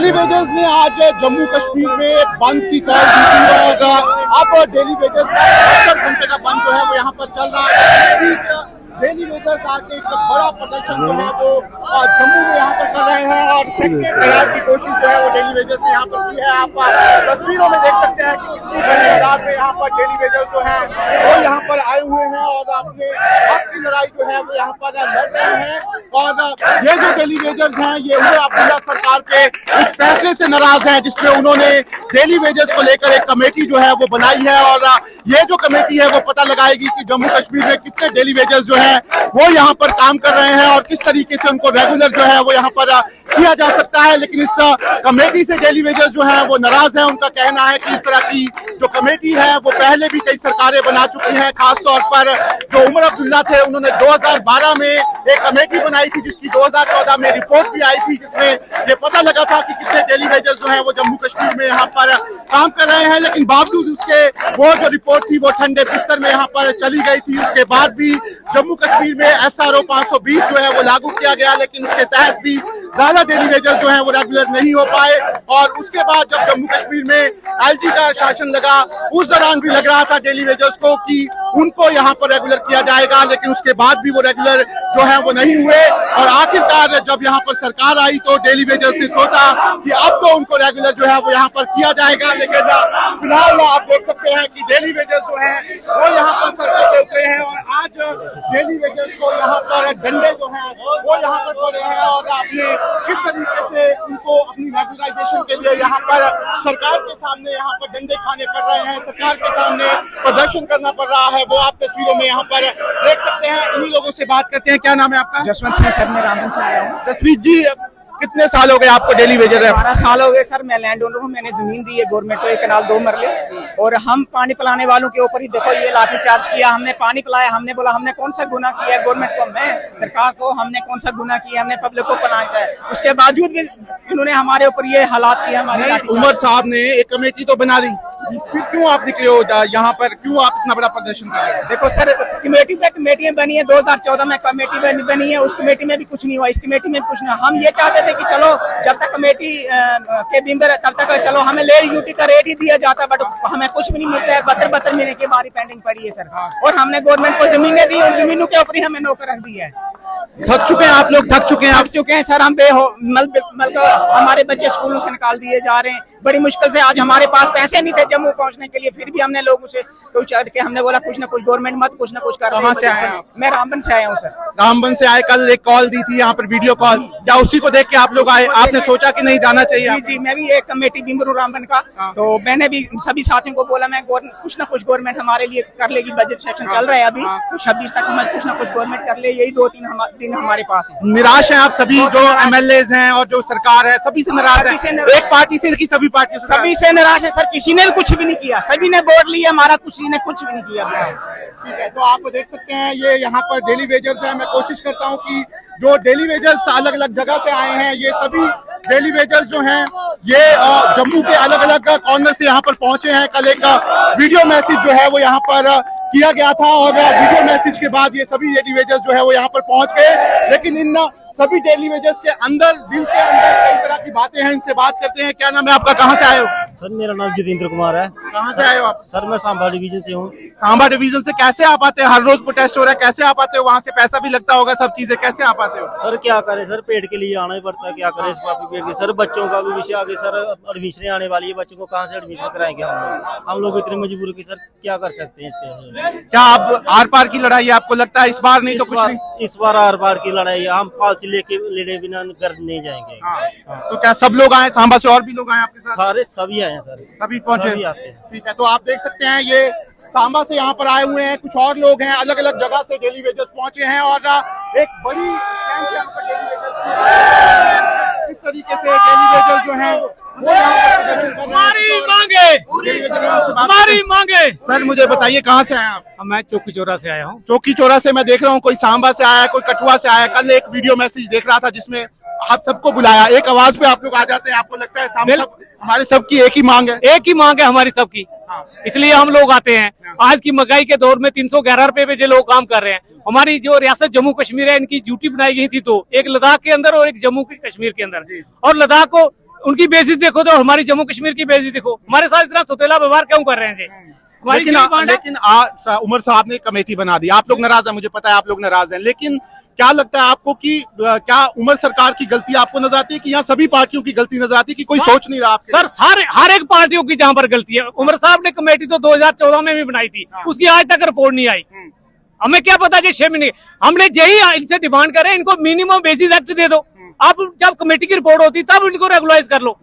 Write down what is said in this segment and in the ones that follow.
Daily wagers ने आज जम्मू कश्मीर में एक बंद की कॉल दी थी और अब डेली वेजर्स का 70 घंटे का बंद जो है वो यहाँ पर चल रहा है। डेली वेजर्स आके एक बड़ा प्रदर्शन जो है वो जम्मू में यहाँ पर कर रहे हैं और सेक्टर तैयार की कोशिश जो है वो डेली वेजर्स ने यहाँ पर की है। आप तस्वीरों में देख सकते हैं कि कितनी बड़ी तादाद में यहाँ पर डेली वेजर्स जो है वो यहाँ पर आए हुए हैं और अपने हक की लड़ाई जो है वो यहाँ पर लड़ रहे हैं। और ये जो डेली वेजर्स हैं ये उमर अब्दुल्ला सरकार के इस फैसले से नाराज हैं जिसमें उन्होंने डेली वेजर्स को लेकर एक कमेटी जो है वो बनाई है और ये जो कमेटी है वो पता लगाएगी कि जम्मू कश्मीर में कितने डेली वेजर्स जो है वो यहाँ पर काम कर रहे हैं और किस तरीके से उनको रेगुलर जो है वो यहाँ पर किया जा सकता है। लेकिन इस कमेटी से डेली वेजर्स जो है वो नाराज है। उनका कहना है कि इस तरह की जो कमेटी है वो पहले भी कई सरकारें बना चुकी हैं। खासतौर पर जो उमर अब्दुल्ला थे उन्होंने 2012 में एक कमेटी बनाई थी जिसकी 2014 में रिपोर्ट भी आई थी जिसमें ये पता लगा था कि कितने डेली वेजर्स जो है वो जम्मू कश्मीर में यहाँ पर काम कर रहे हैं। लेकिन बावजूद उसके वो जो रिपोर्ट थी वो ठंडे बिस्तर में यहाँ पर चली गई थी। उसके बाद भी जम्मू कश्मीर में SRO 520 जो है वो लागू किया गया लेकिन उसके तहत भी ज्यादा डेली वेजर्स जो है वो रेगुलर नहीं हो पाए। और उसके बाद जब जम्मू कश्मीर में LG का शासन लगा उस दौरान भी लग रहा था डेली वेजर्स को कि उनको यहाँ पर रेगुलर किया जाएगा लेकिन उसके बाद भी वो रेगुलर जो है वो नहीं हुए। और आखिरकार जब यहाँ पर सरकार आई तो डेली वेजर्स ने सोचा कि अब तो उनको रेगुलर जो है वो यहाँ पर किया जाएगा। लेकिन फिलहाल आप देख सकते हैं कि डेली वेजर्स जो है वो यहाँ पर सड़कों पे उतरे हैं और आज डेली वेजर्स को यहाँ पर डंडे जो हैं वो यहाँ पर पड़े हैं और आपने किस तरीके से उनको अपनी रेगुलराइजेशन के लिए यहाँ पर सरकार के सामने यहाँ पर डंडे खाने पड़ रहे हैं, सरकार के सामने प्रदर्शन करना पड़ रहा है वो आप तस्वीरों में यहाँ पर देख सकते हैं। इन्हीं लोगों से बात करते हैं। क्या नाम है आपका? जसवंत सिंह सर, मैं रामबन से आया हूँ। जसवीत जी कितने साल हो गए आपको डेली वेजर है? 12 साल हो गए सर। मैं लैंड ओनर हूँ, मैंने जमीन दी है गवर्नमेंट को, एक कनाल 2 मरले। और हम पानी पिलाने वालों के ऊपर ही देखो ये लाठी चार्ज किया। हमने पानी पिलाया, हमने बोला हमने कौन सा गुनाह किया है गवर्नमेंट को, मैं सरकार को, हमने कौन सा गुनाह किया, हमने पब्लिक को पनाह है। उसके बावजूद भी इन्होंने हमारे ऊपर ये हालात किए। हमारे उमर साहब ने एक कमेटी तो बना दी, फिर क्यों आप निकले हो यहाँ पर, क्यों आप इतना बड़ा प्रदर्शन कर रहे हैं? देखो सर, कमेटी पे कमेटियां बनी है, 2014 में कमेटी बनी है, उस कमेटी में भी कुछ नहीं हुआ, इस कमेटी में भी कुछ नहीं। हम ये चाहते थे कि चलो जब तक कमेटी के मेंबर है तब तक चलो हमें लेयर यूटी का रेट ही दिया जाता है, बट हमें कुछ भी नहीं मिलता है। 72 महीने की हमारी पेंडिंग पड़ी है सर। और हमने गवर्नमेंट को जमीनें दी और जमीनों के ऊपर ही हमें नौकर रख दिया है। थक चुके हैं आप लोग, थक चुके हैं सर। हम हमारे बच्चे स्कूलों से निकाल दिए जा रहे हैं। बड़ी मुश्किल से आज हमारे पास पैसे नहीं थे जम्मू पहुंचने के लिए, फिर भी हमने लोगों से कुछ करके हमने बोला कुछ ना कुछ गवर्नमेंट मत कुछ ना कुछ कर। कहां से आए आप? मैं रामबन से आया हूं सर। रामबन से आए, कल एक कॉल दी थी यहाँ पर, वीडियो कॉल, क्या उसी को देख के आप लोग आए? आपने सोचा कि नहीं जाना चाहिए? जी, मैं भी एक कमेटी मेंबर हूँ रामबन का। तो मैंने भी सभी साथियों को बोला मैं कुछ ना कुछ गवर्नमेंट हमारे लिए कर लेगी। बजट सेक्शन चल रहा है अभी, तो 26 तक कुछ ना कुछ गवर्नमेंट कर ले, यही 2-3 दिन हमारे पास है। निराश हैं आप सभी, जो MLAs हैं और जो सरकार है, सभी से नाराज हैं? एक पार्टी से कि सभी पार्टी से? सभी से निराश है सर। किसी ने कुछ भी नहीं किया, सभी ने वोट लिया, हमारा किसी ने कुछ भी नहीं किया। ठीक है, तो आप देख सकते हैं ये यहाँ पर डेली वेजर्स है। मैं कोशिश करता हूँ कि जो डेली वेजर्स अलग अलग जगह से आए हैं, ये सभी डेली वेजर्स जो हैं ये जम्मू के अलग अलग कॉर्नर से यहाँ पर पहुंचे हैं। कल एक वीडियो मैसेज जो है वो यहाँ पर किया गया था और वीडियो मैसेज के बाद ये सभी डेली वेजर्स जो है वो यहाँ पर पहुंच गए। लेकिन इन सभी डेली वेजर्स के अंदर, दिल के अंदर कई तरह की बातें हैं। इनसे बात करते हैं। क्या नाम है आपका, कहाँ से आए हो? सर मेरा नाम जितेंद्र कुमार है। कहाँ से आए हो आप? सर मैं सांबा डिवीजन से हूँ। सांबा डिवीजन से कैसे आप आते हैं? हर रोज प्रोटेस्ट हो रहा है, कैसे आप आते हो? वहाँ से पैसा भी लगता होगा, सब चीजें, कैसे आप आते हो? सर क्या करें सर, पेट के लिए आना ही पड़ता है, क्या करें इस पापी पेट के। सर बच्चों का भी विषय आगे, सर एडमिशन आने वाली है, बच्चों को कहाँ से एडमिशन कराएंगे हम लोग इतने मजबूर की सर क्या कर सकते हैं इस पे। क्या आप आर पार की लड़ाई है आपको लगता है इस बार? नहीं तो कुछ नहीं, इस बार आर पार की लड़ाई, हम फांसी लेने बिना घर नहीं जाएंगे। तो क्या सब लोग आए सांबा से, और भी लोग आए आपके साथ? सारे सभी आए हैं सर, सभी पहुंचे आते हैं। ठीक है, तो आप देख सकते हैं ये सांबा से यहाँ पर आए हुए हैं, कुछ और लोग हैं, अलग अलग जगह से डेली वेजर्स पहुंचे हैं और एक बड़ी यहाँ पर डेली वेजर्स इस तरीके से डेली वेजर्स जो है वो यहाँ पर प्रदर्शन कर रहे हैं। हमारी मांगे। सर मुझे बताइए कहाँ से आए आप? मैं चौकी चौरा से आया हूँ। चौकी चौरा से मैं देख रहा हूँ कोई सांबा से आया, कोई कठुआ से आया। कल एक वीडियो मैसेज देख रहा था जिसमें आप सबको बुलाया, एक आवाज पे आप लोग आ जाते हैं। आपको लगता है हमारे सबकी एक ही मांग है? एक ही मांग है हमारी सबकी, इसलिए हम लोग आते हैं। आज की महंगाई के दौर में 311 रुपए पे जो लोग काम कर रहे हैं। हमारी जो रियासत जम्मू कश्मीर है, इनकी ड्यूटी बनाई गई थी, तो एक लद्दाख के अंदर और एक जम्मू कश्मीर के अंदर। और लद्दाख को उनकी बेइज्जती देखो तो हमारी जम्मू कश्मीर की बेइज्जती देखो, हमारे साथ इतना सौतेला व्यवहार क्यों कर रहे हैं जी? हमारी लेकिन जो डिमांड है- लेकिन उमर साहब ने कमेटी बना दी, आप लोग नाराज हैं, मुझे पता है आप लोग नाराज हैं, लेकिन क्या लगता है आपको कि क्या उमर सरकार की गलती आपको नजर आती है कि यहाँ सभी पार्टियों की गलती नजर आती है कि कोई सोच नहीं रहा आपके सर सारे हर एक पार्टियों की जहाँ पर गलती है। उमर साहब ने कमेटी तो 2014 में भी बनाई थी, उसकी आज तक रिपोर्ट नहीं आई। हमें क्या पता कि 6 महीने हमने यही इनसे डिमांड करें, इनको मिनिमम बेसिस एक्ट दे दो। अब जब कमेटी की रिपोर्ट होती तब इनको रेगुलाइज कर लो।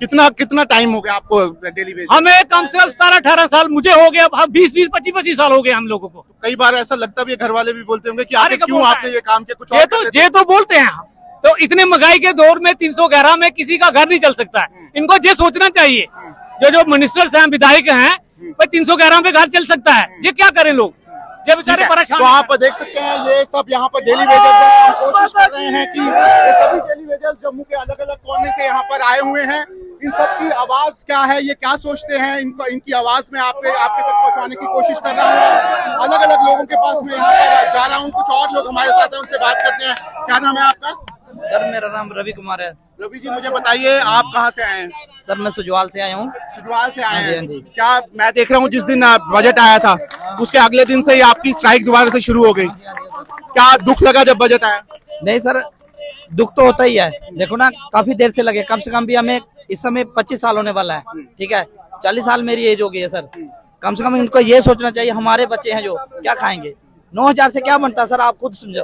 कितना टाइम हो गया आपको डेली वेज? हमें कम से कम 17-18 साल, मुझे हो गया 20-25 साल हो गए हम लोगों को। कई बार ऐसा लगता भी है, घर वाले भी बोलते होंगे कि अरे आपने कब क्यों बोलता आपने है? ये काम किया, कुछ ये और तो कर लेते। ये तो बोलते हैं। तो इतने महंगाई के दौर में 311 में किसी का घर नहीं चल सकता है। इनको ये सोचना चाहिए, जो मिनिस्टर्स हैं, विधायक हैं, भाई 311 पे घर चल सकता है, ये क्या करें लोग, ये बेचारे परेशान तो हैं। आप देख सकते हैं ये सब यहाँ पर डेली वेजर्स हैं, हम कोशिश कर रहे हैं कि ये सभी डेली वेजर्स जम्मू के अलग अलग कोने से यहाँ पर आए हुए हैं। इन सब की आवाज क्या है, ये क्या सोचते हैं, इनकी आवाज में आपके तक पहुँचाने की कोशिश कर रहा हूँ। अलग अलग लोगों के पास मैं यहाँ पर जा रहा हूँ, कुछ और लोग हमारे साथ हैं, उनसे बात करते हैं। क्या नाम है आपका? सर मेरा नाम रवि कुमार है। रवि जी, मुझे बताइए आप कहाँ से आए हैं? सर मैं सुजवाल से आया हूँ। सुजवाल से आए हाँ जी, हैं। हाँ जी। क्या मैं देख रहा हूँ जिस दिन बजट आया था उसके अगले दिन से ही आपकी स्ट्राइक दोबारा से शुरू हो गई, क्या दुख लगा जब बजट आया? नहीं सर, दुख तो होता ही है। देखो ना, काफी देर से लगे, कम से कम भी हमें इस समय 25 साल होने वाला है, ठीक है, 40 साल मेरी एज हो गई है सर। कम से कम इनको ये सोचना चाहिए, हमारे बच्चे हैं जो क्या खाएंगे, 9,000 से क्या बनता है सर, आप खुद समझो।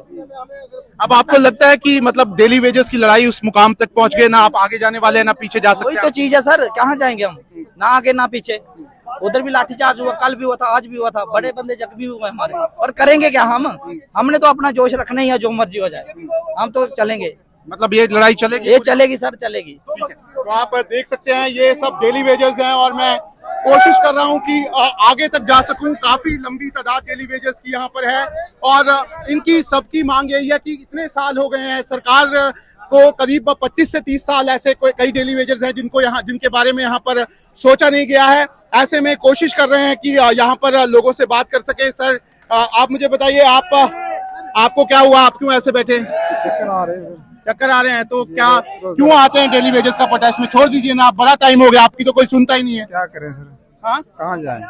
अब आपको लगता है कि मतलब डेली वेजेस की लड़ाई उस मुकाम तक पहुंच गए, ना आप आगे जाने वाले हैं ना पीछे जा वही सकते तो हैं? चीज है सर, कहाँ जाएंगे हम, ना आगे ना पीछे। उधर भी लाठीचार्ज हुआ, कल भी हुआ था, आज भी हुआ था, बड़े बंदे जख्मी हुए हमारे, और करेंगे क्या हम? हमने तो अपना जोश रखना ही है, जो मर्जी हो जाए हम तो चलेंगे। मतलब ये लड़ाई चलेगी? ये चलेगी सर, चलेगी। ठीक है। तो आप देख सकते हैं ये सब डेली वेजर्स हैं और मैं कोशिश कर रहा हूं कि आगे तक जा सकूं। काफी लंबी तादाद डेली वेजर्स की यहाँ पर है और इनकी सबकी मांग यही है कि इतने साल हो गए हैं सरकार को, करीब 25 से 30 साल ऐसे कई डेली वेजर्स हैं जिनके बारे में यहाँ पर सोचा नहीं गया है। ऐसे में कोशिश कर रहे हैं कि यहाँ पर लोगों से बात कर सके। सर आप मुझे बताइए, आपको क्या हुआ, आप क्यों ऐसे बैठे? चक्कर आ रहे हैं तो क्या क्यों आते हैं डेली वेजेस का प्रोटेस्ट में? छोड़ दीजिए ना, आप बड़ा टाइम हो गया, आपकी तो कोई सुनता ही नहीं है। क्या करें सर, हाँ, कहाँ जाएं?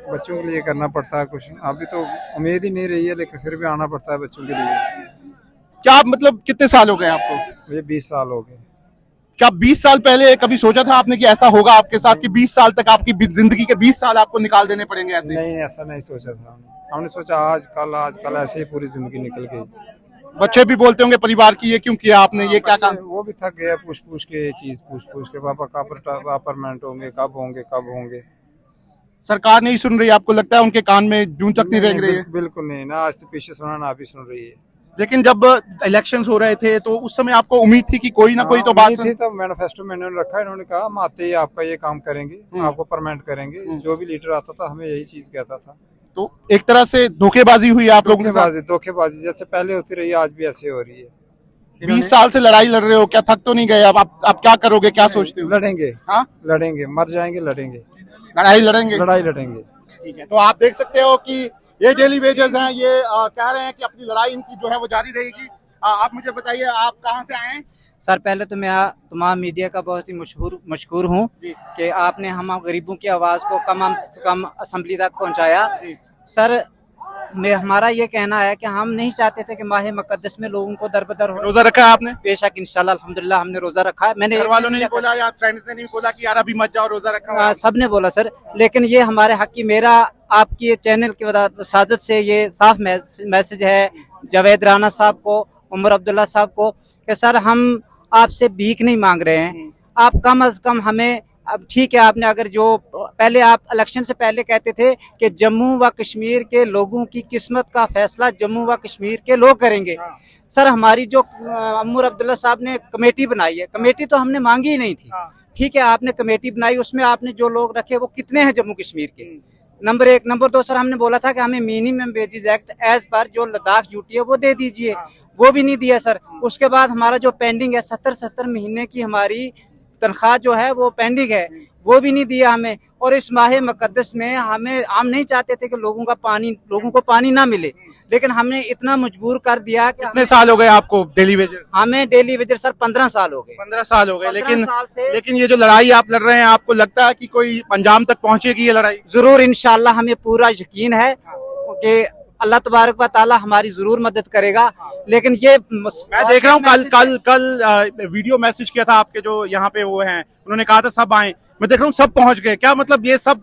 बच्चों के लिए करना पड़ता है कुछ, अभी तो उम्मीद ही नहीं रही है, लेकिन फिर भी आना पड़ता है बच्चों के लिए। क्या मतलब कितने साल हो गए आपको? मुझे 20 साल हो गए। क्या 20 साल पहले कभी सोचा था आपने कि ऐसा होगा आपके साथ कि 20 साल तक आपकी जिंदगी के 20 साल आपको निकाल देने पड़ेंगे ऐसे? नहीं, ऐसा नहीं सोचा था हमने सोचा आज कल ऐसे ही पूरी जिंदगी निकल गई। बच्चे भी बोलते होंगे परिवार की, ये क्यों किया आपने, ये क्या काम? वो भी थक गया पूछ के, ये चीज पूछ के, पापा कब परमानेंट होंगे, कब होंगे। सरकार नहीं सुन रही, आपको लगता है उनके कान में जूं तक नहीं रेंग रही है? बिल्कुल नहीं, ना आज से पीछे सुना ना अभी सुन रही है। लेकिन जब इलेक्शंस हो रहे थे तो उस समय आपको उम्मीद थी कि कोई ना कोई तो बात थी, तब मैनिफेस्टो में इन्होंने रखा, इन्होंने कहा हम आते ही आपका ये काम करेंगे, आपको परमानेंट करेंगे। जो भी लीडर आता था हमें यही चीज कहता था। तो एक तरह से धोखेबाजी हुई आप लोगों के साथ? धोखेबाजी जैसे पहले होती रही, आज भी ऐसे हो रही है। 20 साल से लड़ाई लड़ रहे हो, क्या थक तो नहीं गए? अब क्या करोगे, क्या सोचते हो? लड़ेंगे, हाँ लड़ेंगे, मर जाएंगे, लड़ेगे, लड़ाई लड़ेंगे। ठीक है, तो आप देख सकते हो कि ये डेली वेजर्स हैं, ये कह रहे हैं कि अपनी लड़ाई इनकी जो है वो जारी रहेगी। आप मुझे बताइए, आप कहाँ से आए हैं? सर पहले तो मैं तमाम मीडिया का बहुत ही मशहूर हूँ कि आपने हम गरीबों की आवाज़ को कम से कम असेंबली तक पहुँचाया। सर हमारा ये कहना है कि हम नहीं चाहते थे कि माह मुकद्दस में लोगों को दरबदर हो। रोजा रखा है आपने? बेशक इंशाल्लाह अल्हम्दुलिल्लाह हमने रोजा रखा है। मैंने घर वालों ने नहीं बोला या फ्रेंड्स ने नहीं बोला कि यार अभी मत जाओ, रोजा रखा? सब ने बोला सर, लेकिन ये हमारे हक की, मेरा आपकी ये चैनल की साजत से ये साफ मैसेज है जावेद राना साहब को, उमर अब्दुल्ला साहब को, कि सर हम आपसे भीख नहीं मांग रहे हैं, आप कम अज कम हमें, अब ठीक है आपने अगर जो पहले आप इलेक्शन से पहले कहते थे कि जम्मू व कश्मीर के लोगों की किस्मत का फैसला जम्मू व कश्मीर के लोग करेंगे। सर हमारी जो उमर अब्दुल्ला साहब ने कमेटी बनाई है, कमेटी तो हमने मांगी ही नहीं थी, ठीक है आपने कमेटी बनाई, उसमें आपने जो लोग रखे वो कितने हैं जम्मू कश्मीर के? नंबर 1। नंबर 2 सर हमने बोला था कि हमें minimum wages act as per जो लद्दाख ड्यूटी है वो दे दीजिए, वो भी नहीं दिया सर। उसके बाद हमारा जो पेंडिंग है 70 महीने की हमारी तनख्वाह जो है वो पेंडिंग है, वो भी नहीं दिया हमें। और इस माह मुकद्दस में हम नहीं चाहते थे कि लोगों को पानी ना मिले, लेकिन हमने इतना मजबूर कर दिया कि कितने साल हो गए आपको डेली वेजर? हमें डेली वेजर सर 15 साल हो गए। 15 साल हो गए। 15 लेकिन साल से लेकिन ये जो लड़ाई आप लड़ रहे हैं, आपको लगता है कि कोई अंजाम तक पहुंचेगी ये लड़ाई? जरूर इंशाल्लाह, हमें पूरा यकीन है कि अल्लाह तबारक व तआला हमारी जरूर मदद करेगा। लेकिन ये मैं देख रहा हूँ कल वीडियो मैसेज किया था आपके जो यहाँ पे वो हैं, उन्होंने कहा था सब आए। मैं देख रहा हूँ सब पहुंच गए। क्या मतलब ये सब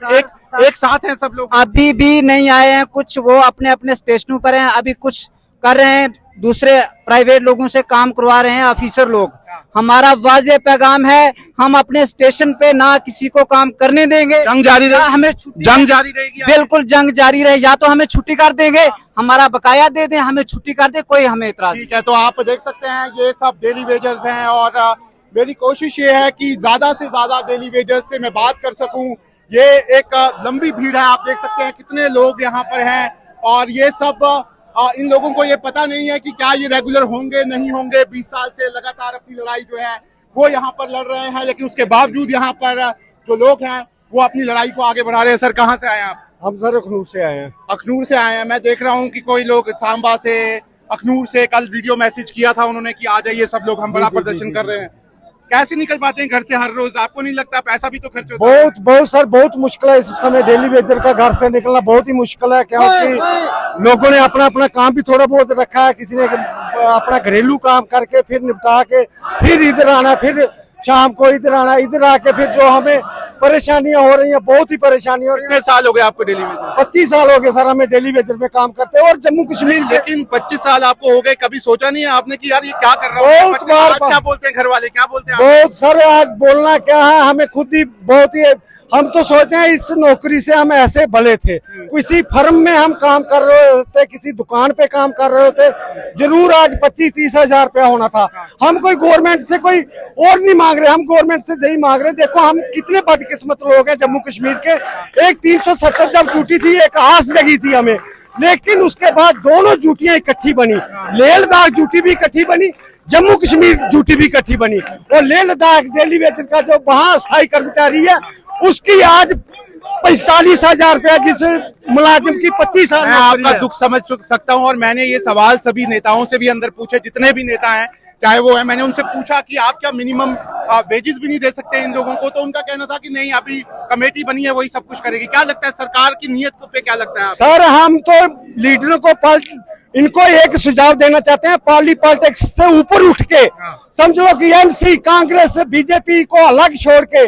एक साथ हैं सब लोग? अभी भी नहीं आए हैं, कुछ वो अपने अपने स्टेशनों पर हैं, अभी कुछ कर रहे हैं, दूसरे प्राइवेट लोगों से काम करवा रहे हैं ऑफिसर लोग। हमारा वाज़ेह पैगाम है, हम अपने स्टेशन पे ना किसी को काम करने देंगे। जंग जारी रहेगी? हमें जंग जारी रहेगी? बिल्कुल जंग जारी रहे, या तो हमें छुट्टी कर देंगे, हमारा बकाया दे दें, हमें छुट्टी कर दे, कोई हमें इतराज नहीं। ठीक है, तो आप देख सकते हैं ये सब डेली वेजर्स हैं और मेरी कोशिश ये है कि ज्यादा से ज्यादा डेली वेजर्स से मैं बात कर सकूं। ये एक लंबी भीड़ है, आप देख सकते हैं कितने लोग यहाँ पर हैं और ये सब इन लोगों को ये पता नहीं है कि क्या ये रेगुलर होंगे नहीं होंगे। 20 साल से लगातार अपनी लड़ाई जो है वो यहाँ पर लड़ रहे हैं, लेकिन उसके बावजूद यहाँ पर जो लोग हैं वो अपनी लड़ाई को आगे बढ़ा रहे हैं। सर कहाँ से आए हैं आप? हम सर अखनूर से आए हैं। अखनूर से आए हैं। मैं देख रहा हूँ कि कोई लोग सांबा से, अखनूर से कल वीडियो मैसेज किया था उन्होंने कि आ जाइए सब लोग, हम बड़ा प्रदर्शन कर रहे हैं। कैसे निकल पाते हैं घर से हर रोज? आपको नहीं लगता पैसा भी तो खर्च होता है? बहुत सर बहुत मुश्किल है इस समय डेली वेजर का घर से निकलना बहुत ही मुश्किल है, क्योंकि लोगों ने अपना अपना काम भी थोड़ा बहुत रखा है। किसी ने अपना घरेलू काम करके फिर निपटा के फिर इधर आना, फिर शाम को इधर आना, इधर आके फिर जो हमें परेशानियां हो रही हैं, बहुत ही परेशानियां हो रही हैं। कितने साल हो गए आपको डेली वेजर? 25 साल हो गए सर हमें डेली वेजर में काम करते हैं और जम्मू कश्मीर। लेकिन 25 साल आपको हो गए, कभी सोचा नहीं है आपने कि यार ये क्या कर रहा हूँ? बहुत बार क्या बोलते हैं घर वाले, क्या बोलते हैं? बहुत सर आज बोलना क्या है, हमें खुद ही बहुत ही, हम तो सोचते हैं इस नौकरी से हम ऐसे भले थे। किसी फर्म में हम काम कर रहे होते, किसी दुकान पे काम कर रहे होते, जरूर आज 25-30 हजार रुपया होना था। हम कोई गवर्नमेंट से कोई और नहीं मांग रहे, हम गवर्नमेंट से यही मांग रहे। देखो हम कितने बदकिस्मत लोग हैं जम्मू कश्मीर के। एक 370 जब ड्यूटी थी, एक आस लगी थी हमें, लेकिन उसके बाद दोनों ड्यूटियां इकट्ठी बनी। लेह लद्दाख ड्यूटी भी इकट्ठी बनी, जम्मू कश्मीर ड्यूटी भी इकट्ठी बनी। और लेह लद्दाख डेली वेतन का जो वहां स्थायी कर्मचारी है उसकी आज 45,000 रुपया, जिस मुलाजिम की 25 साल। मैं आपका दुख समझ सकता हूं और मैंने ये सवाल सभी नेताओं से भी अंदर पूछे, जितने भी नेता हैं चाहे वो है, मैंने उनसे पूछा कि आप क्या मिनिमम वेजेस भी नहीं दे सकते इन लोगों को? तो उनका कहना था कि नहीं, अभी कमेटी बनी है वही सब कुछ करेगी। क्या लगता है सरकार की नीयत को पे क्या लगता है? सर हम तो लीडरों को इनको एक सुझाव देना चाहते हैं, पार्टी पॉलिटिक्स से ऊपर उठ के समझो कि एमसी कांग्रेस बीजेपी को अलग छोड़ के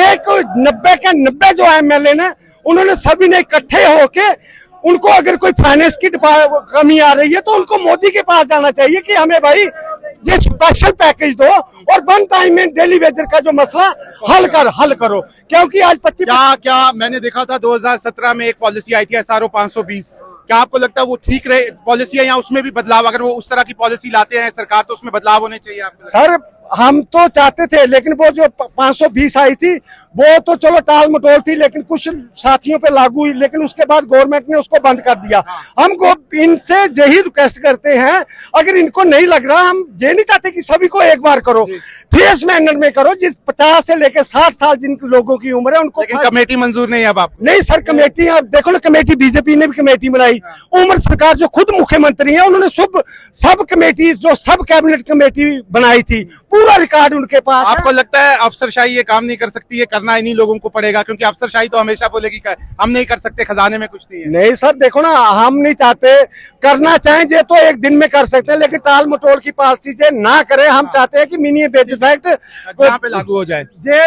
एक 90 के 90 जो एमएलए ने, उन्होंने सभी ने इकट्ठे होके, उनको अगर कोई फाइनेंस की कमी आ रही है तो उनको मोदी के पास जाना चाहिए कि हमें भाई ये स्पेशल पैकेज दो और 1 टाइम में डेली वेजर का जो मसला हल करो। क्योंकि आज क्या मैंने देखा था 2017 में एक पॉलिसी आई थी SRO 520, क्या आपको लगता है वो ठीक रहे पॉलिसी है या उसमें भी बदलाव? अगर वो उस तरह की पॉलिसी लाते हैं सरकार तो उसमें बदलाव होने चाहिए आपको? सर हम तो चाहते थे, लेकिन वो जो 520 आई थी वो तो चलो टाल मटोल थी, लेकिन कुछ साथियों पे लागू हुई, लेकिन उसके बाद गवर्नमेंट ने उसको बंद कर दिया। हमको इनसे यही रिक्वेस्ट करते हैं, अगर इनको नहीं लग रहा, हम ये नहीं चाहते कि सभी को एक बार करो, फेस मैनर में करो। जिस 50 से लेकर 60 साल जिन लोगों की उम्र है उनको। लेकिन कमेटी मंजूर नहीं है अब आप? नहीं सर, कमेटी अब देखो ना, कमेटी बीजेपी ने भी कमेटी बनाई, उमर सरकार जो खुद मुख्यमंत्री है उन्होंने सब कमेटी, जो सब कैबिनेट कमेटी बनाई थी, पूरा रिकॉर्ड उनके पास। आपको लगता है अफसरशाही ये काम नहीं कर सकती? ये करना इन्हीं लोगों को पड़ेगा, क्योंकि अफसरशाही तो हमेशा बोलेगी हम नहीं कर सकते, खजाने में कुछ नहीं है। नहीं सर देखो ना, हम नहीं चाहते, करना चाहें जे तो एक दिन में कर सकते हैं, लेकिन टाल मटोल की पॉलिसी जे ना करें। हम चाहते हैं कि मिनिमम वेजेस एक्ट यहाँ पे लागू हो जाए, जे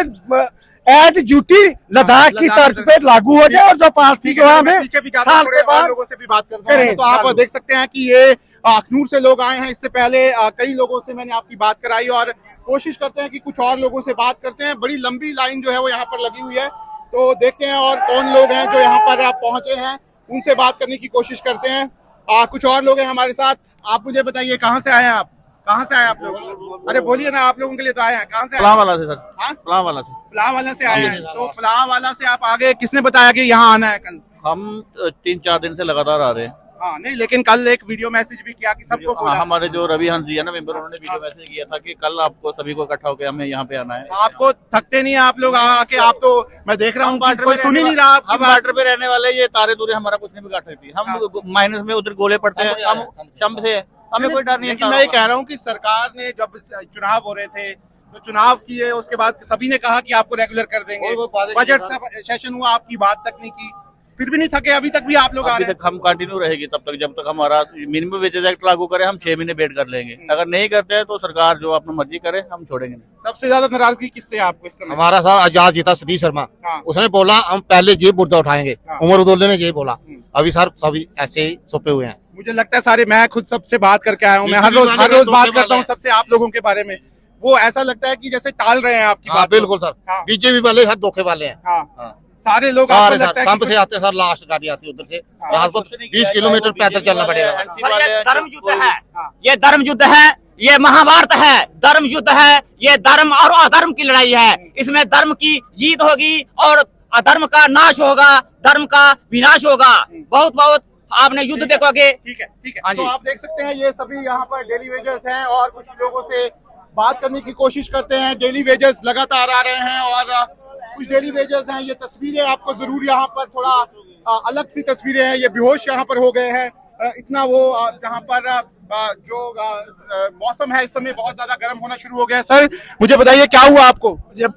एड ड्यूटी लद्दाख की तर्ज पे लागू हो जाए, और जो पॉलिसी जो है हमें साल के बाद लोगों से भी बात करते हैं। तो आप देख सकते हैं कि ये अखनूर से लोग आए हैं। इससे पहले कई लोगों से मैंने आपकी बात कराई और कोशिश करते हैं कि कुछ और लोगों से बात करते हैं। बड़ी लंबी लाइन जो है वो यहाँ पर लगी हुई है, तो देखते हैं और कौन लोग हैं जो यहाँ पर पहुंचे हैं, उनसे बात करने की कोशिश करते हैं। कुछ और लोग हैं हमारे साथ। आप मुझे बताइए कहाँ से आए हैं आप? कहाँ से आए आप लोग? अरे बोलिए ना, आप लोगों के लिए तो आए हैं। कहाँ से? पलावाला से सर। पलावाला से? पलावाला से आए हैं। तो पलावाला से आप आगे, किसने बताया कि यहाँ आना है कल? हम 3-4 दिन से लगातार आ रहे हैं। हाँ नहीं, लेकिन कल एक वीडियो मैसेज भी किया कि सबको बोला। हमारे जो रवि हंस जी है ना मेंबर, उन्होंने वीडियो मैसेज किया था कि कल आपको सभी को इकट्ठा होकर हमें यहाँ पे आना है। आपको थकते नहीं है आप लोग आके? आप तो मैं देख रहा हूँ कोई सुन ही नहीं रहा आपकी हम बात। बॉर्डर पे रहने वाले, ये तारे तूरे हमारा कुछ नहीं बिगाड़ सकती। हम माइनस में उधर गोले पड़ते हैं, हम शंप से, हमें कोई डर नहीं है। लेकिन मैं ये कह रहा हूँ कि सरकार ने जब चुनाव हो रहे थे तो चुनाव किए, उसके बाद सभी ने कहा कि आपको रेगुलर कर देंगे, बजट सेशन हुआ, आपकी बात तक नहीं की, फिर भी नहीं थके, अभी तक भी आप लोग आ रहे हैं। अभी तक हम कंटिन्यू रहेगी तब तक जब तक हमारा मिनिमम वेजेस एक्ट लागू करे। हम 6 महीने वेट कर लेंगे, अगर नहीं करते हैं तो सरकार जो अपनी मर्जी करे, हम छोड़ेंगे नहीं। सबसे ज्यादा नाराजगी किससे है आपको इस समय? हमारा साथ आजाद जीता सतीश शर्मा, हाँ। उसने बोला हम पहले ये मुद्दा उठाएंगे, हाँ। उमर उदौले ने ये बोला, अभी सर सभी ऐसे ही छुपे हुए हैं। मुझे लगता है सारे, मैं खुद सबसे बात करके आया हूँ, मैं हर बीजेपी रोज वाले बात तो करता हूँ सबसे आप लोगों के बारे में, वो ऐसा लगता है कि जैसे टाल रहे हैं आपकी हाँ, बात। बिल्कुल सर, हाँ। बीजेपी वाले सर धोखे वाले हैं। हाँ। हाँ। सारे लोग सारे आपको लगता है संप कि से आते हैं सर, लास्ट गाड़ी आती है उधर से, हाँ। रात को 20 किलोमीटर पैदल चलना पड़ेगा। ये धर्म युद्ध है, ये धर्म युद्ध है, ये महाभारत है, धर्म युद्ध है, ये धर्म और अधर्म की लड़ाई है। इसमें धर्म की जीत होगी और अधर्म का नाश होगा, धर्म का विनाश होगा। बहुत बहुत आपने युद्ध देखोगे। ठीक है, ठीक है। हाँ तो जी। आप देख सकते हैं ये सभी यहाँ पर डेली वेजर्स हैं और कुछ लोगों से बात करने की कोशिश करते हैं। डेली वेजर्स लगातार आ रहे हैं और कुछ डेली वेजर्स हैं। ये तस्वीरें आपको जरूर यहाँ पर थोड़ा अलग सी तस्वीरें हैं। ये बेहोश यहाँ पर हो गए हैं, इतना वो यहाँ पर जो मौसम है इस समय बहुत ज्यादा गर्म होना शुरू हो गया है। सर मुझे बताइए क्या हुआ आपको? जब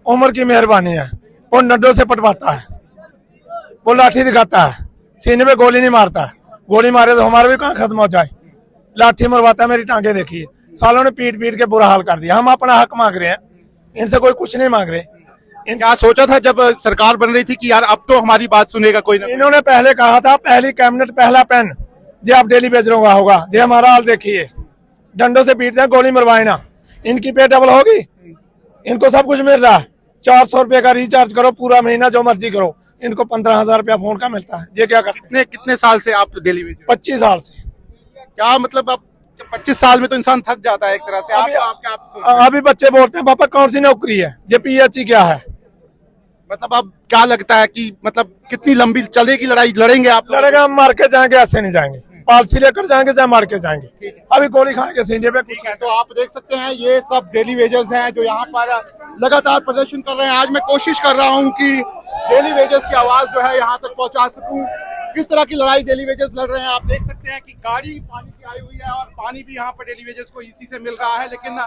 उमर की मेहरबानी है, वो नड्डों से पटवाता है, वो लाठी दिखाता है, सीने पे गोली नहीं मारता, गोली मारे तो हमारा भी कहाँ खत्म हो जाए, लाठी मरवाता है। मेरी टांगे देखिए, सालों ने पीट पीट के बुरा हाल कर दिया। हम अपना हक मांग रहे हैं, इनसे कोई कुछ नहीं मांग रहे। क्या सोचा था जब सरकार बन रही थी कि यार अब तो हमारी बात सुनेगा कोई ना? इन्होंने पहले कहा था पहली कैबिनेट पहला पेन जो आप डेली बेचरों का होगा, जो हमारा हाल देखिए, डंडों से पीटते हैं, गोली मरवाए ना। इनकी पे डबल होगी, इनको सब कुछ मिल रहा है। 400 रुपए का रिचार्ज करो पूरा महीना, जो मर्जी करो, इनको 15,000 रुपया फोन का मिलता है। ये क्या करते? कितने साल से आप डेली वेजर? 25 साल से। क्या मतलब अब 25 साल में तो इंसान थक जाता है एक तरह से। अभी बच्चे बोलते हैं पापा कौन सी नौकरी है, जेपीएचई क्या है? मतलब अब क्या लगता है कि मतलब कितनी लंबी चलेगी लड़ाई? लड़ेंगे आप? लड़ेगा, हम मार के जाएंगे, ऐसे नहीं जाएंगे। पॉलिसी लेकर जाएंगे चाहे मार के जाएंगे। अभी गोली खाएंगे सीने पे। ठीक है, तो आप देख सकते हैं ये सब डेली वेजर्स हैं जो यहाँ पर लगातार प्रदर्शन कर रहे हैं। आज मैं कोशिश कर रहा हूँ कि डेली वेजर्स की आवाज जो है यहाँ तक पहुँचा सकूँ। किस तरह की लड़ाई डेली वेजर्स लड़ रहे हैं आप देख सकते हैं कि गाड़ी पानी की आई हुई है और पानी भी यहाँ पर डेली वेजर्स को इसी से मिल रहा है। लेकिन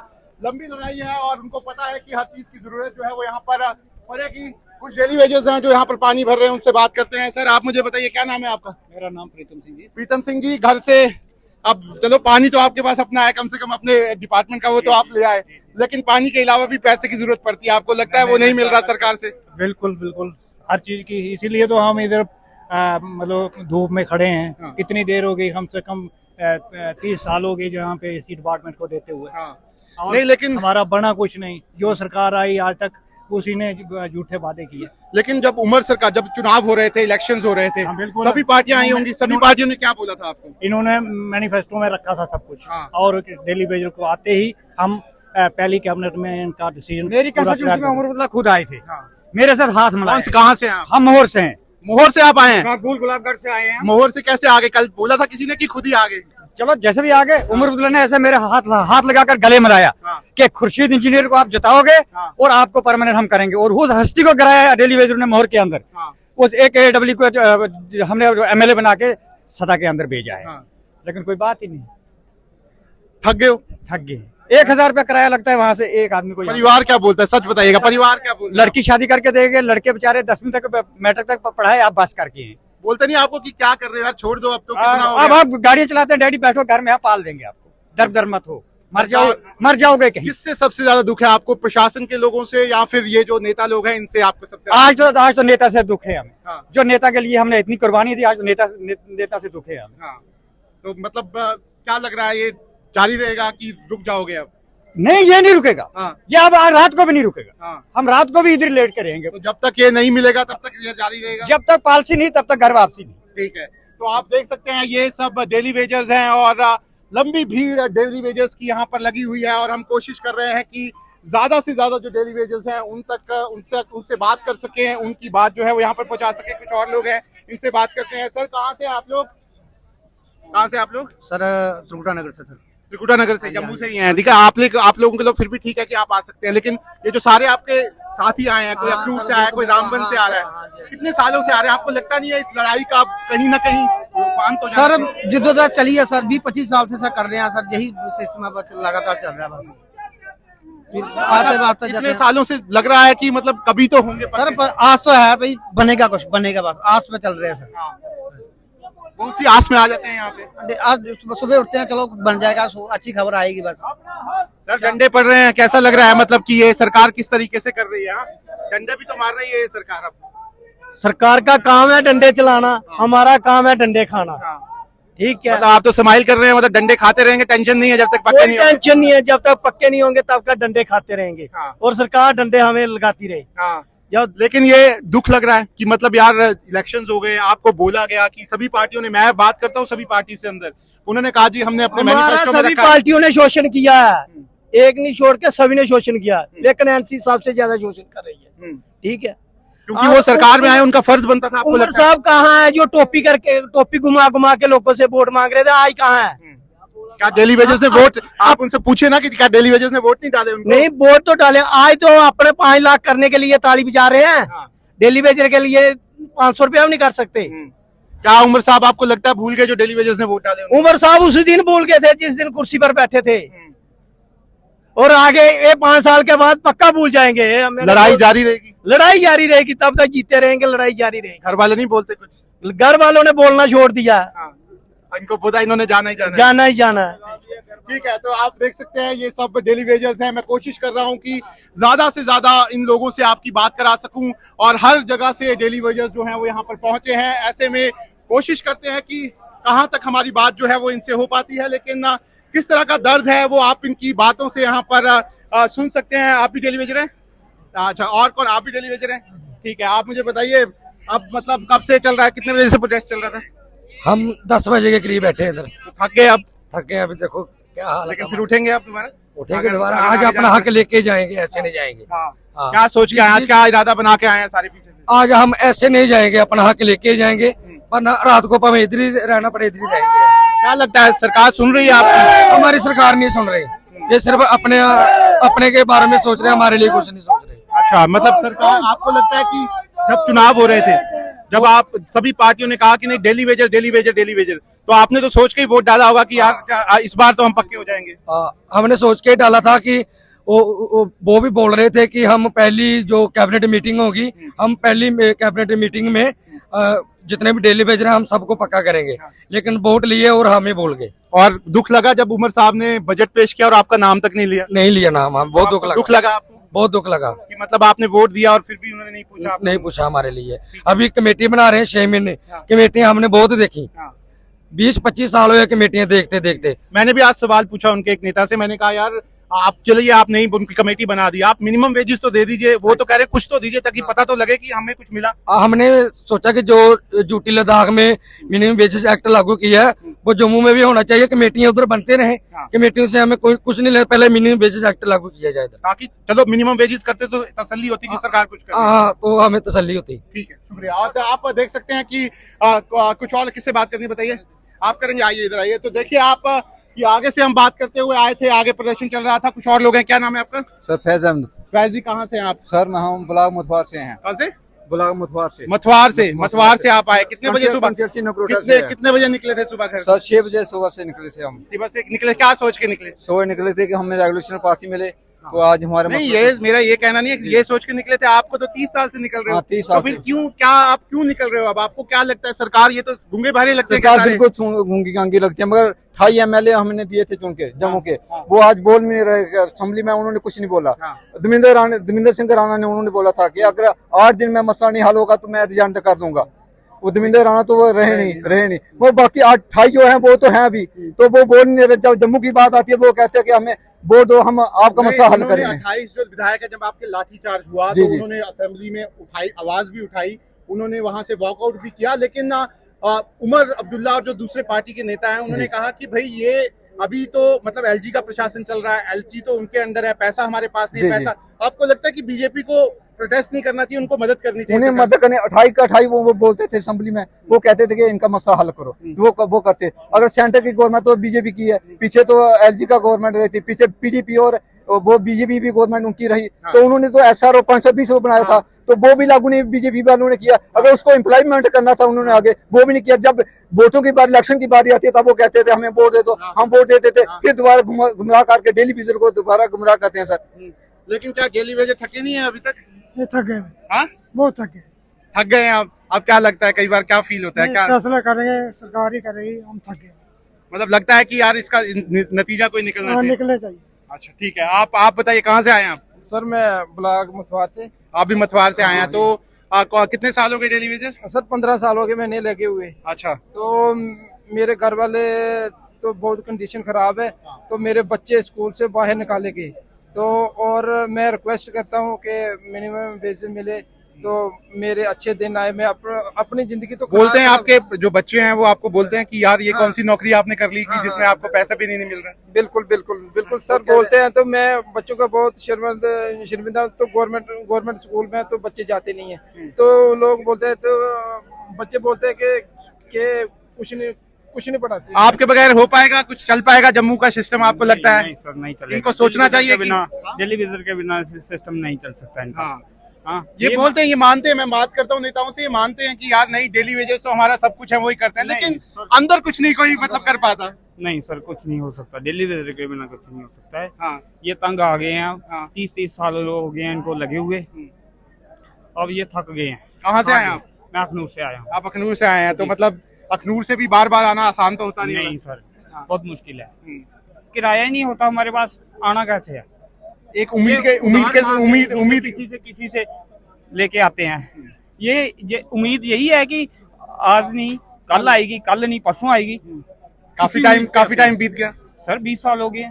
लंबी लड़ाई है और उनको पता है कि हर चीज की जरूरत जो है वो यहाँ पर पड़ेगी। कुछ डेली वेजर्स हैं जो यहाँ पर पानी भर रहे हैं, उनसे बात करते हैं। सर आप मुझे बताइए क्या नाम है आपका? मेरा नाम प्रीतम सिंह जी। प्रीतम सिंह जी, घर से अब चलो पानी तो आपके पास अपना है, कम से कम अपने डिपार्टमेंट का, वो तो आप ले आए, लेकिन पानी के अलावा भी पैसे की जरूरत पड़ती है। आपको लगता है वो नहीं मिल रहा सरकार से? बिल्कुल बिल्कुल, हर चीज की, इसीलिए तो हम इधर मतलब धूप में खड़े हैं। हाँ। कितनी देर हो गई, कम से कम 30 साल हो गए जो यहाँ पे इसी डिपार्टमेंट को देते हुए। हाँ। और नहीं लेकिन हमारा बना कुछ नहीं, जो सरकार आई आज तक उसी ने झूठे वादे किए। लेकिन जब उमर सरकार, जब चुनाव हो रहे थे, इलेक्शंस हो रहे थे, हाँ, बिल्कुल। सभी पार्टियां आई होंगी, सभी पार्टियों ने क्या बोला था आपको? इन्होंने मैनिफेस्टो में रखा था सब कुछ। हाँ। और डेली वेजर को आते ही हम पहली कैबिनेट में इनका डिसीजन। मेरी कंस्टिट्यूंसी में उमर अब्दुल्ला खुद आए थे, हाँ। मेरे साथ हाथ मिलाए। कहाँ से हैं आप? हम मोहर से हैं। मोहर से आप आए हैं? गुलाबगढ़ से आए हैं। मोहर से कैसे आगे? कल बोला था किसी ने कि खुद ही आगे। चलो जैसे भी आगे, उमर अब्दुल्ला ने ऐसे मेरे हाथ लगाकर गले मिलाया हाँ। कि खुर्शीद इंजीनियर को आप जिताओगे हाँ। और आपको परमानेंट हम करेंगे। और उस हस्ती को गिराया डेली वेजर ने मोहर के अंदर। हाँ। उस एक AW को हमने MLA बना के सदा के अंदर भेजा है। हाँ। लेकिन कोई बात ही नहीं, थक गए हो? थक गए। 1,000 रुपया किराया लगता है वहां से एक आदमी को। परिवार क्या बोलता है, सच बताइएगा, परिवार क्या बोलता है? लड़की शादी करके देंगे, लड़के बेचारे 10वीं तक मैट्रिक तक पढ़ाए, आप बस करके हैं। बोलते नहीं आपको कि क्या कर रहे हो यार, छोड़ दो अब तो, कितना हो अब गया? आप गाड़ी चलाते हैं, डैडी बैठो घर में, यहाँ पाल देंगे आपको, दर मत हो, मर जाओगे कहीं। किससे सबसे ज्यादा दुख है आपको, प्रशासन के लोगों से या फिर ये जो नेता लोग हैं इनसे आपको सबसे? आज तो नेता से दुख है हमें। हाँ। जो नेता के लिए हमने इतनी कुर्बानी दी, आज तो नेता से दुख है हमें। हाँ। तो मतलब क्या लग रहा है, ये जारी रहेगा कि रुक जाओगे अब? नहीं, ये नहीं रुकेगा। हाँ। ये अब आज रात को भी नहीं रुकेगा। हाँ। हम रात को भी इधर लेट कर रहेंगे। तो जब तक ये नहीं मिलेगा तब तक ये जारी रहेगा? जब तक पॉलिसी नहीं तब तक घर वापसी नहीं। ठीक है, तो आप देख सकते हैं ये सब डेली वेजर्स हैं और लंबी भीड़ डेली वेजर्स की यहाँ पर लगी हुई है और हम कोशिश कर रहे हैं कि ज्यादा से ज्यादा जो डेली वेजर्स हैं उनसे बात कर सके, उनकी बात जो है वो यहाँ पर पहुंचा सके। कुछ और लोग हैं इनसे बात करते हैं। सर कहाँ से आप लोग, कहाँ से आप लोग? सर त्रिकुटा नगर से सर। त्रिकुटा नगर से, जम्मू से ही हैं। देखिए आप लोगों के लोग फिर भी ठीक है कि आप आ सकते हैं, लेकिन ये जो सारे आपके साथी आए हैं, कोई अखनूर से आया है, कोई रामबन से आ रहा है, कितने सालों से आ रहे हैं, आपको लगता नहीं है इस लड़ाई का कहीं ना कहीं बांध तो सर जिद्दोजहद चली है सर, 20-25 साल से सर कर रहे हैं सर, यही सिस्टम लगातार चल रहा है बस। आते कितने सालों से लग रहा है कि मतलब कभी तो होंगे सर, पर आस तो है भाई, बनेगा कुछ बनेगा, बस आस में चल रहे हैं सर। बहुत सी आस में आ जाते हैं यहाँ पे। आज सुबह उठते हैं, चलो बन जाएगा, अच्छी खबर आएगी बस। सर डंडे पड़ रहे हैं, कैसा लग रहा है, मतलब कि ये सरकार किस तरीके से कर रही है? डंडे भी तो मार रही है ये सरकार। अब सरकार का काम है डंडे चलाना, हमारा काम है डंडे खाना। ठीक है, मतलब आप तो स्माइल कर रहे हैं, मतलब डंडे खाते रहेंगे, टेंशन नहीं है जब तक पक्के नहीं होंगे। टेंशन नहीं है, जब तक पक्के नहीं होंगे तब तक डंडे खाते रहेंगे और सरकार डंडे हमें लगाती रहे। जब लेकिन ये दुख लग रहा है कि मतलब यार इलेक्शंस हो गए, आपको बोला गया कि सभी पार्टियों ने, मैं बात करता हूँ सभी पार्टी से अंदर, उन्होंने कहा जी हमने अपने मैनिफेस्टो में सभी पार्टियों ने शोषण किया है, एक नहीं छोड़ के सभी ने शोषण किया, लेकिन एनसी सबसे ज्यादा शोषण कर रही है। ठीक है, क्योंकि वो सरकार में आए, उनका फर्ज बनता था। उमर साहब कहाँ है जो टोपी करके, टोपी घुमा घुमा के लोगों से वोट मांग रहे थे, आज कहाँ है? क्या डेली वेजेस ने वोट, आप उनसे पूछे ना कि क्या डेली वेजेस ने वोट नहीं डाले उनको? नहीं, वोट तो डाले, आज तो अपने 5 लाख करने के लिए ताली बजा रहे हैं, डेली वेजर के लिए 500 रुपया भी नहीं कर सकते। क्या उमर साहब आपको लगता है भूल गए जो डेली वेजेस ने वोट डाले? उमर साहब उसी दिन भूल गए थे जिस दिन कुर्सी पर बैठे थे, और आगे ये 5 साल के बाद पक्का भूल जाएंगे। लड़ाई जारी रहेगी, लड़ाई जारी रहेगी, तब तक जीते रहेंगे, लड़ाई जारी रहेगी। घर वाले नहीं बोलते कुछ? घर वालों ने बोलना छोड़ दिया, इनको पता इन्होंने जाना ही जाना, जाना ही जाना है। ठीक है, तो आप देख सकते हैं ये सब डेली वेजर्स हैं। मैं कोशिश कर रहा हूं कि ज्यादा से ज्यादा इन लोगों से आपकी बात करा सकूं, और हर जगह से डेली वेजर्स जो हैं वो यहाँ पर पहुंचे हैं। ऐसे में कोशिश करते हैं कि कहां तक हमारी बात जो है वो इनसे हो पाती है, लेकिन किस तरह का दर्द है वो आप इनकी बातों से यहाँ पर सुन सकते हैं। आप भी डेली वेजर हैं? अच्छा, और कौन? आप भी डेली वेजर हैं? ठीक है, आप मुझे बताइए अब मतलब कब से चल रहा है, कितने बजे से प्रोटेस्ट चल रहा था? हम 10 बजे के करीब बैठे इधर। थक गए? अब थक गए, अभी देखो क्या हाल है। लेकिन फिर उठेंगे आप दोबारा? उठेंगे दोबारा, आज अपना हक लेके जाएंगे, ऐसे नहीं जाएंगे। क्या सोच के आए, आज क्या इरादा बना के आए हैं सारे पीछे से? आज हम ऐसे नहीं जाएंगे, अपना हक लेके जाएंगे, वरना रात को हमें इधर ही रहना पड़े, इधर ही रहेंगे। क्या लगता है सरकार सुन रही है आपकी? हमारी सरकार नहीं सुन रही, ये सिर्फ अपने के बारे में सोच रहे हैं, हमारे लिए कुछ नहीं सोच रहे। अच्छा, मतलब सरकार, आपको लगता है कि जब चुनाव हो रहे थे, जब आप सभी पार्टियों ने कहा कि नहीं daily Vaser daily Vaser daily Vaser, तो आपने तो सोच के ही वोट डाला होगा कि यार इस बार तो हम पक्के हो जाएंगे? हमने सोच के डाला था कि वो भी बोल रहे थे कि हम पहली जो कैबिनेट मीटिंग होगी, हम पहली कैबिनेट मीटिंग में जितने भी डेली वेजर हैं हम सबको पक्का करेंगे, लेकिन वोट लिए और हमें भूल गए। और दुख लगा जब उमर साहब ने बजट पेश किया और आपका नाम तक नहीं लिया नाम, हम बहुत दुख लगा आपको? बहुत दुख लगा कि मतलब आपने वोट दिया और फिर भी उन्होंने नहीं पूछा हमारे लिए। अभी कमेटी बना रहे हैं 6 महीने, कमेटियां हमने बहुत देखी, 20-25 साल हुए कमेटियां देखते देखते। मैंने भी आज सवाल पूछा उनके एक नेता से, मैंने कहा यार आप चलिए, आप नहीं उनकी कमेटी बना दी, आप मिनिमम वेजेस तो दे दीजिए, वो तो कह रहे कुछ तो दीजिए ताकि पता तो लगे कि हमें कुछ मिला। हमने सोचा कि जो यूटी लद्दाख में मिनिमम वेजेस एक्ट लागू किया है वो जम्मू में भी होना चाहिए, कमेटियां उधर बनते रहे, कमेटियों से हमें कोई कुछ नहीं लेना, पहले मिनिमम वेजेस एक्ट लागू किया जाए ताकि चलो मिनिमम वेजेस करते तो तसल्ली होती कि सरकार कुछ करे। हाँ, तो हमें तसल्ली होती। ठीक है, शुक्रिया। और आप देख सकते हैं कि कुछ और किससे बात करनी, बताइए आप करेंगे? आइए इधर आइए। तो देखिए आप कि आगे से हम बात करते हुए आए थे, आगे प्रदर्शन चल रहा था, कुछ और लोग हैं। क्या नाम है आपका? सर फैज अहमद। फैज जी, कहाँ से हैं आप? सर हम ब्लॉक मुथवार से हैं। कहाँ से? ब्लॉक मुथवार से। मथवार से आप आए? कितने बजे सुबह? कितने बजे निकले थे सुबह घर? सर 6 बजे सुबह से निकले थे हम। सुबह से निकले, क्या सोच के निकले? सोच निकले थे कि हमें रेगुलेशन पास ही मिले, तो आज हमारे नहीं, ये मेरा ये कहना नहीं है, ये सोच के निकले थे। आपको तो 30 साल से निकल रहे हो। 30 साल। तो फिर क्यों, क्या आप क्यों निकल रहे हो? अब आपको क्या लगता है सरकार, ये तो गूंगे भारे लगते हैं? सरकार बिल्कुल गूंगी गांगी लगती है, मगर 28 MLA हमने दिए थे चुन के जम्मू के, वो आज बोल भी नहीं रहे। असेंबली में उन्होंने कुछ नहीं बोला। धर्मेंद्र सिंह राणा ने उन्होंने बोला था कि अगर 8 दिन में मसला नहीं हल होगा तो मैं रिजाइन कर दूंगा। वो धर्मेंद्र राणा तो वो रहे नहीं, वो बाकी 28 जो है वो तो है अभी, तो वो बोल नहीं रहे। जब जम्मू की बात आती है वो कहते हैं कि हमें वो दो, हम आपका मसला हल करेंगे। 28 जो विधायक है, जब आपके लाठीचार्ज हुआ तो उन्होंने असेंबली में उठाई, आवाज भी उठाई, उन्होंने वहां से वॉकआउट भी किया, लेकिन उमर अब्दुल्ला और जो दूसरे पार्टी के नेता हैं उन्होंने कहा कि भाई ये अभी तो मतलब एलजी का प्रशासन चल रहा है, एलजी तो उनके अंडर है, पैसा हमारे पास नहीं है। पैसा आपको लगता है कि बीजेपी को प्रोटेस्ट नहीं करना चाहिए, उनको मदद करनी चाहिए। उन्हें मदद करने 28 का 28 वो बोलते थे असेंबली में, वो कहते थे कि इनका मसला हल करो, वो करते। अगर सेंटर की गवर्नमेंट तो बीजेपी की है, पीछे तो एलजी का गवर्नमेंट रही थी, पीछे पीडीपी और वो बीजेपी भी गवर्नमेंट उनकी रही, तो उन्होंने तो SRO 520 बनाया था, तो वो भी लागू नहीं बीजेपी वालों ने किया। अगर उसको एम्प्लॉयमेंट करना था उन्होंने आगे, वो भी नहीं किया। जब वोटों की बार इलेक्शन की बारी आती है तब वो कहते थे हमें वोट दे दो, हम वोट देते थे, फिर दोबारा गुमराह करके डेली विजिट को दोबारा गुमराह करते हैं सर। लेकिन क्या डेली वेजर थके नहीं है अभी तक? ये थक गए, हाँ बहुत थक गए, थक गए हैं आप? अब क्या लगता है, कई बार क्या फील होता है, क्या फैसला करेंगे सरकार ही करेगी, हम थक गए। मतलब लगता है कि यार इसका नतीजा कोई निकलना चाहिए? निकले चाहिए। अच्छा ठीक है, आप बताइए कहाँ से आए हैं आप? सर मैं ब्लॉक मथवार से। आप भी मथवार से आए हैं, तो कितने साल हो गए डेली वेजेस? सर 15 साल हो गए मैंने लगे हुए। अच्छा। तो मेरे घर वाले तो बहुत कंडीशन खराब है, तो मेरे बच्चे स्कूल से बाहर निकाले गए, तो और मैं रिक्वेस्ट करता हूँ कि मिनिमम वेज मिले तो मेरे अच्छे दिन आए। मैं अपनी जिंदगी तो बोलते हैं आपके जो बच्चे हैं वो आपको बोलते हैं कि यार ये कौन सी नौकरी आपने कर ली कि जिसमें आपको पैसा भी नहीं मिल रहा है? बिल्कुल बिल्कुल बिल्कुल सर बोलते हैं, तो मैं बच्चों का बहुत शर्मिंदा। तो गवर्नमेंट स्कूल में तो बच्चे जाते नहीं है, तो लोग बोलते हैं, तो बच्चे बोलते हैं कि कुछ नहीं पढ़ाते। आपके बगैर हो पाएगा, कुछ चल पाएगा जम्मू का सिस्टम आपको लगता है? नहीं सर, नहीं चलेगा। इनको सोचना चाहिए कि डेली विजिट के बिना सिस्टम नहीं चल सकता इनका। हाँ, ये बोलते हैं, ये मानते हैं, मैं बात करता हूँ नेताओं से, ये मानते हैं कि यार नहीं डेली वेजेस तो हमारा सब कुछ है, वही करते हैं, लेकिन अंदर कुछ नहीं कोई मतलब कर पाता। नहीं सर, कुछ नहीं हो सकता, डेली वेजेस के बिना कुछ नहीं हो सकता है। हाँ। ये तंग आ गए हैं, 30 साल हो गए हैं इनको लगे हुए, अब ये थक गए हैं। कहाँ से आए आप? मैं अखनूर से आया हूँ। आप अखनूर से आए हैं, तो मतलब अखनूर से भी बार बार आना आसान तो होता नहीं? नहीं सर, बहुत मुश्किल है, किराया ही नहीं होता हमारे पास, आना कैसे है? एक उम्मीद किसी से लेके आते हैं, ये उम्मीद यही है कि आज नहीं कल आएगी, कल नहीं परसों आएगी। काफी टाइम बीत गया सर, 20 साल हो गए।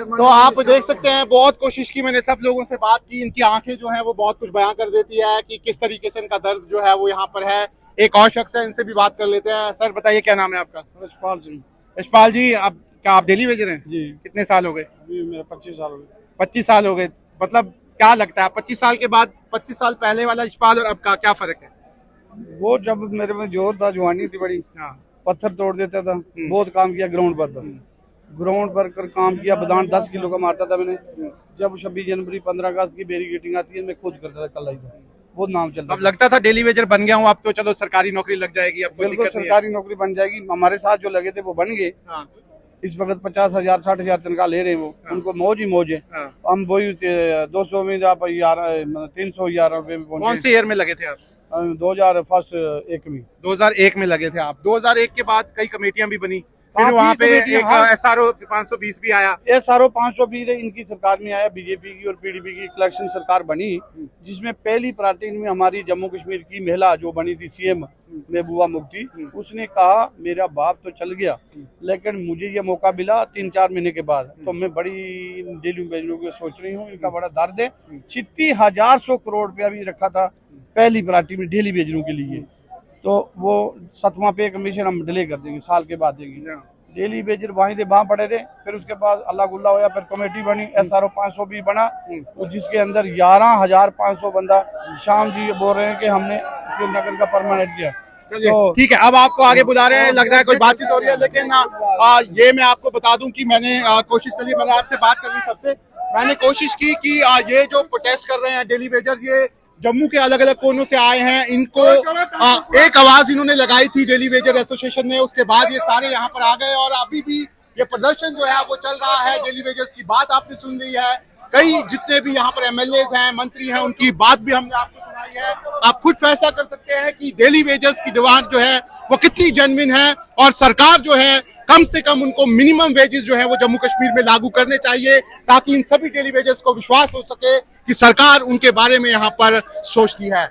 तो आप देख सकते हैं, बहुत कोशिश की मैंने, सब लोगों से बात की, इनकी आंखें जो हैं वो बहुत कुछ बयां कर देती है कि किस तरीके से इनका दर्द जो है वो यहाँ पर है। एक और शख्स है, इनसे भी बात कर लेते हैं। सर बताइए क्या नाम है आपका? यशपाल सिंह। यशपाल जी, आप डेली वेजर हैं? जी। कितने साल हो गए? मेरा 25 साल हो गए। 25 साल हो गए, मतलब क्या लगता है 25 साल के बाद, 25 साल पहले वाला यशपाल और अब का क्या फर्क है? वो जब मेरे में जोर था, जवानी थी बड़ी, पत्थर तोड़ देता था, बहुत काम किया ग्राउंड पर, ग्राउंड पर कर काम किया, बदान 10 किलो का मारता था मैंने। जब 26 जनवरी 15 अगस्त की बैरिकेडिंग आती है, मैं खुद करता था, कल आई था, बहुत नाम चलता। अब लगता था डेली वेजर बन गया हूँ, अब तो चलो सरकारी नौकरी लग जाएगी, अब कोई दिक्कत नहीं है। सरकारी नौकरी बन जाएगी। हमारे साथ जो लगे थे वो बन गए, इस वक्त 50,000 60,000 तनख्वाह ले रहे हैं वो, उनको मौज ही मौज है। हम वही 200 में 311 रुपए में पहुंचे। कौन से ईयर में लगे थे आप? 2001 में। 2001 में लगे थे आप। 2001 के बाद कई कमेटियां भी बनी, फिर वहाँ पे एक SRO 520 भी आया। SRO 520 इनकी सरकार में आया, बीजेपी की और पीडीपी की इलेक्शन सरकार बनी, जिसमें पहली प्रार्थना में हमारी जम्मू कश्मीर की महिला जो बनी थी CM महबूबा मुफ्ती, उसने कहा मेरा बाप तो चल गया लेकिन मुझे ये मौका मिला 3-4 महीने के बाद, तो मैं बड़ी डेली वेजरों की सोच रही हूँ, इनका बड़ा दर्द है। 36,100 करोड़ रुपया भी रखा था पहली प्रार्थना में डेली वेजरों के लिए, तो वो 7वां पे कमीशन हम डिले कर देंगे, साल के बाद देंगे। डेली वेजर वहीं से वहाँ पड़े रहे, फिर उसके बाद अल्लाह गुल्ला होया, फिर कमेटी बनी, SRO 500 भी बना, जिसके अंदर 11,500 बंदा। शाम जी बोल रहे हैं कि हमने श्रीनगर का परमानेंट किया। तो ठीक है, अब आपको आगे बुला रहे हैं, लग रहा है कोई बातचीत हो रही है, लेकिन ये मैं आपको बता दूं कि मैंने कोशिश करी, मैंने आपसे बात कर ली, सबसे मैंने कोशिश की कि ये जो प्रोटेस्ट कर रहे हैं डेली वेजर, ये जम्मू के अलग अलग कोनों से आए हैं, इनको एक आवाज इन्होंने लगाई थी डेली वेजर एसोसिएशन ने, उसके बाद ये सारे यहाँ पर आ गए और अभी भी ये प्रदर्शन जो है वो चल रहा है। डेली वेजर्स की बात आपने सुन ली है, कई जितने भी यहाँ पर MLAs हैं, मंत्री हैं, उनकी बात भी हमने आपको सुनाई है। आप खुद फैसला कर सकते हैं कि डेली वेजर्स की डिमांड जो है वो कितनी जेन्युइन है, और सरकार जो है कम से कम उनको मिनिमम वेजेस जो है वो जम्मू कश्मीर में लागू करने चाहिए, ताकि इन सभी डेली वेजर्स को विश्वास हो सके कि सरकार उनके बारे में यहाँ पर सोचती है।